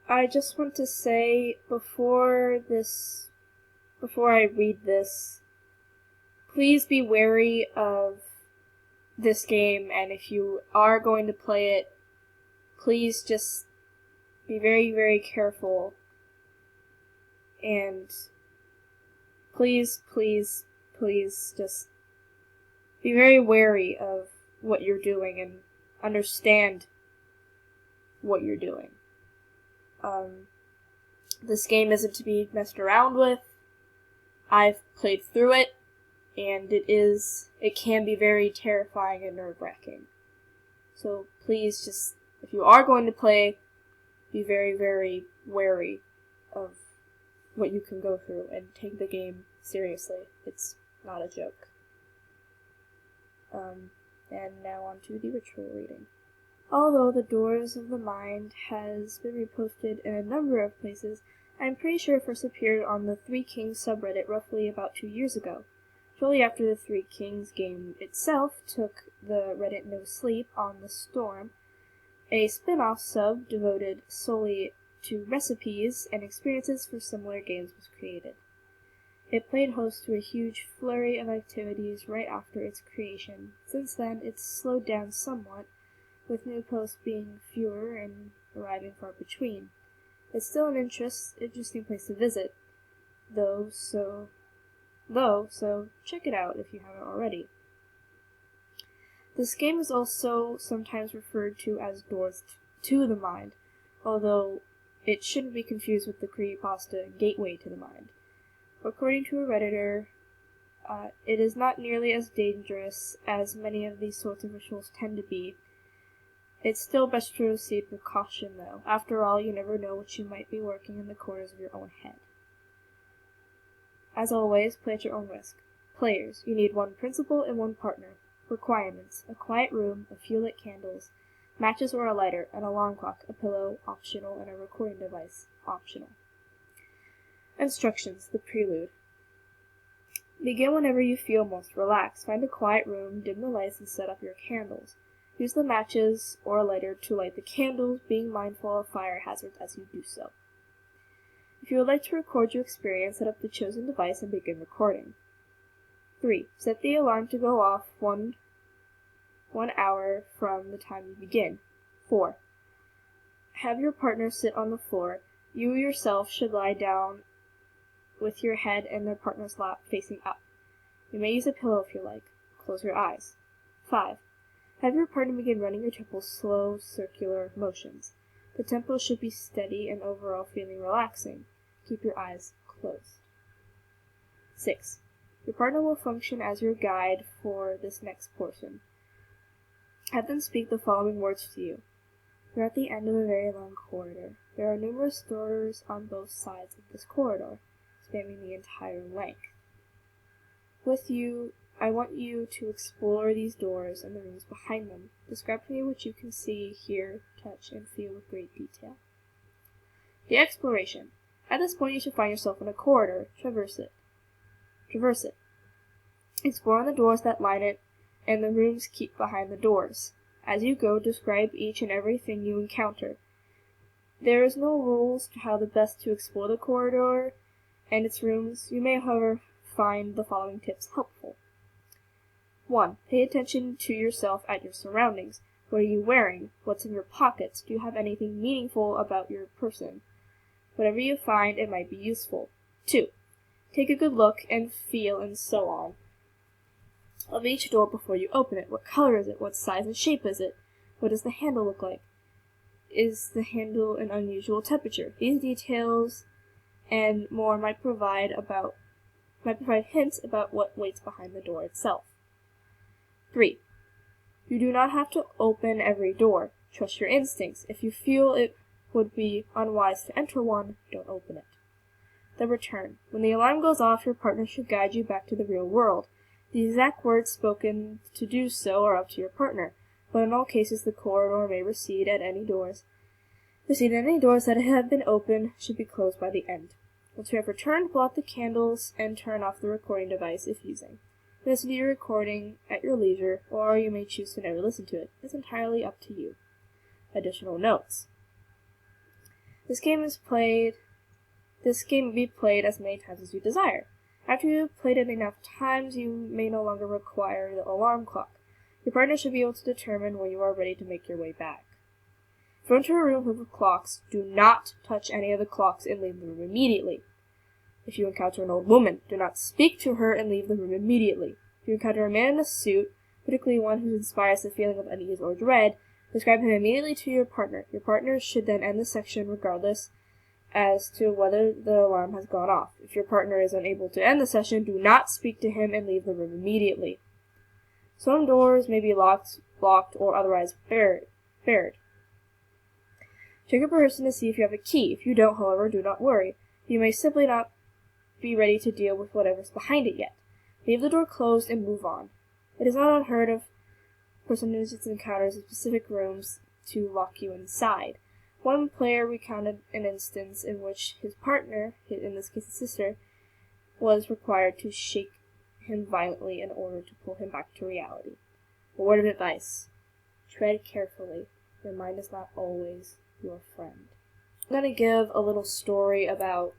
I just want to say before I read this, please be wary of this game, and if you are going to play it, please just be very, very careful. And please, please, please just be very wary of what you're doing and understand what you're doing. This game isn't to be messed around with. I've played through it, and it can be very terrifying and nerve-wracking. So please just, if you are going to play, be very, very wary of what you can go through and take the game seriously. It's not a joke. And now on to the ritual reading. Although The Doors of the Mind has been reposted in a number of places, I'm pretty sure it first appeared on the Three Kings subreddit roughly about 2 years ago. Shortly after the Three Kings game itself took the Reddit no sleep on the storm, a spin-off sub devoted solely to recipes and experiences for similar games was created. It played host to a huge flurry of activities right after its creation. Since then, it's slowed down somewhat, with new posts being fewer and arriving far between. It's still an interesting place to visit, though, so check it out if you haven't already. This game is also sometimes referred to as Doors to the Mind, although it shouldn't be confused with the creepypasta Gateway to the Mind. According to a Redditor, it is not nearly as dangerous as many of these sorts of rituals tend to be. It's still best to proceed with caution, though. After all, you never know what you might be working in the corners of your own head. As always, play at your own risk. Players, you need one principal and one partner. Requirements: a quiet room, a few lit candles, matches or a lighter, an alarm clock, a pillow, optional, and a recording device, optional. Instructions: the prelude. Begin whenever you feel most relaxed. Find a quiet room, dim the lights, and set up your candles. Use the matches or a lighter to light the candles, being mindful of fire hazards as you do so. If you would like to record your experience, set up the chosen device and begin recording. 3. Set the alarm to go off 1 hour from the time you begin. 4. Have your partner sit on the floor. You yourself should lie down with your head in their partner's lap facing up. You may use a pillow if you like. Close your eyes. 5. Have your partner begin running your temples slow, circular motions. The tempo should be steady and overall feeling relaxing. Keep your eyes closed. 6. Your partner will function as your guide for this next portion. Have them speak the following words to you. You're at the end of a very long corridor. There are numerous doors on both sides of this corridor, spanning the entire length. With you, I want you to explore these doors and the rooms behind them. Describe to me what you can see, hear, touch, and feel with great detail. The exploration. At this point, you should find yourself in a corridor. Traverse it. Explore the doors that line it, and the rooms keep behind the doors. As you go, describe each and everything you encounter. There is no rules to how the best to explore the corridor and its rooms. You may, however, find the following tips helpful. 1. Pay attention to yourself at your surroundings. What are you wearing? What's in your pockets? Do you have anything meaningful about your person? Whatever you find, it might be useful. 2. Take a good look and feel and so on of each door before you open it. What color is it? What size and shape is it? What does the handle look like? Is the handle an unusual temperature? These details and more might provide hints about what waits behind the door itself. 3. You do not have to open every door. Trust your instincts. If you feel it would be unwise to enter one, don't open it. The return. When the alarm goes off, your partner should guide you back to the real world. The exact words spoken to do so are up to your partner, but in all cases the corridor may recede at any doors. Any doors that have been opened should be closed by the end. Once you have returned, blow out the candles and turn off the recording device if using. Listen to your recording at your leisure, or you may choose to never listen to it. It's entirely up to you. Additional notes. This game be played as many times as you desire. After you have played it enough times, you may no longer require the alarm clock. Your partner should be able to determine when you are ready to make your way back. If you enter a room full of clocks, do not touch any of the clocks and leave the room immediately. If you encounter an old woman, do not speak to her and leave the room immediately. If you encounter a man in a suit, particularly one who inspires the feeling of unease or dread, describe him immediately to your partner. Your partner should then end the section regardless as to whether the alarm has gone off. If your partner is unable to end the session, do not speak to him and leave the room immediately. Some doors may be locked, blocked, or otherwise barred. Check your person to see if you have a key. If you don't, however, do not worry. You may simply not be ready to deal with whatever's behind it yet. Leave the door closed and move on. It is not unheard of for someone who encounters specific rooms to lock you inside. One player recounted an instance in which his partner, in this case his sister, was required to shake him violently in order to pull him back to reality. A word of advice: tread carefully. Your mind is not always your friend. I'm going to give a little story about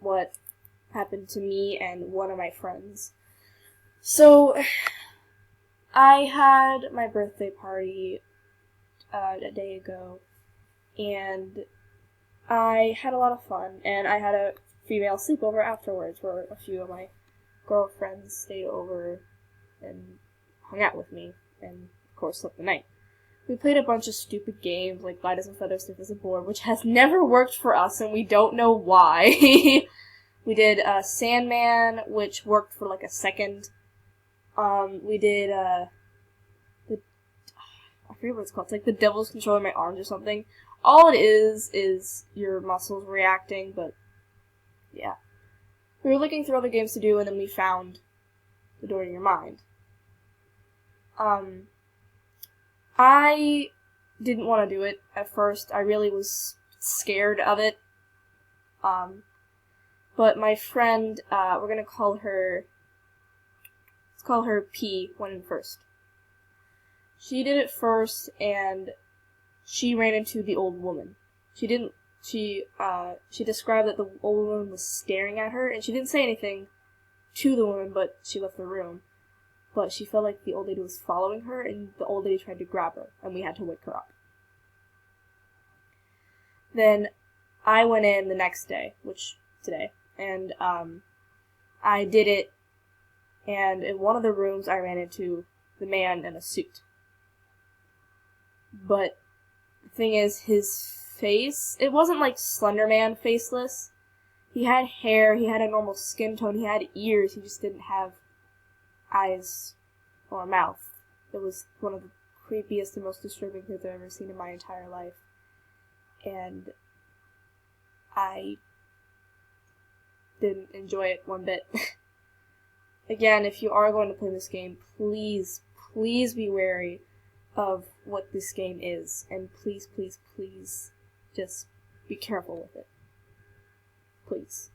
what happened to me and one of my friends. So, I had my birthday party a day ago, and I had a lot of fun, and I had a female sleepover afterwards where a few of my girlfriends stayed over and hung out with me, and of course slept the night. We played a bunch of stupid games like Light as a Feather, Stiff as a Board, which has never worked for us, and we don't know why. We did Sandman, which worked for like a second. We did I forget what it's called. It's like the Devil's Controlling My Arms or something. All it is your muscles reacting, but yeah. We were looking through other games to do, and then we found The Door to Your Mind. I didn't want to do it at first. I really was scared of it. But my friend, we're gonna call her, let's call her P, went in first. She did it first, and she ran into the old woman. She described that the old woman was staring at her, and she didn't say anything to the woman, but she left the room. But she felt like the old lady was following her, and the old lady tried to grab her, and we had to wake her up. Then I went in the next day, today, and I did it, and in one of the rooms I ran into the man in a suit. But the thing is, his face, it wasn't like Slender Man faceless. He had hair, he had a normal skin tone, he had ears, he just didn't have eyes or a mouth. It was one of the creepiest and most disturbing things I've ever seen in my entire life. And I didn't enjoy it one bit. Again, if you are going to play this game, please be wary of what this game is. And please just be careful with it. Please.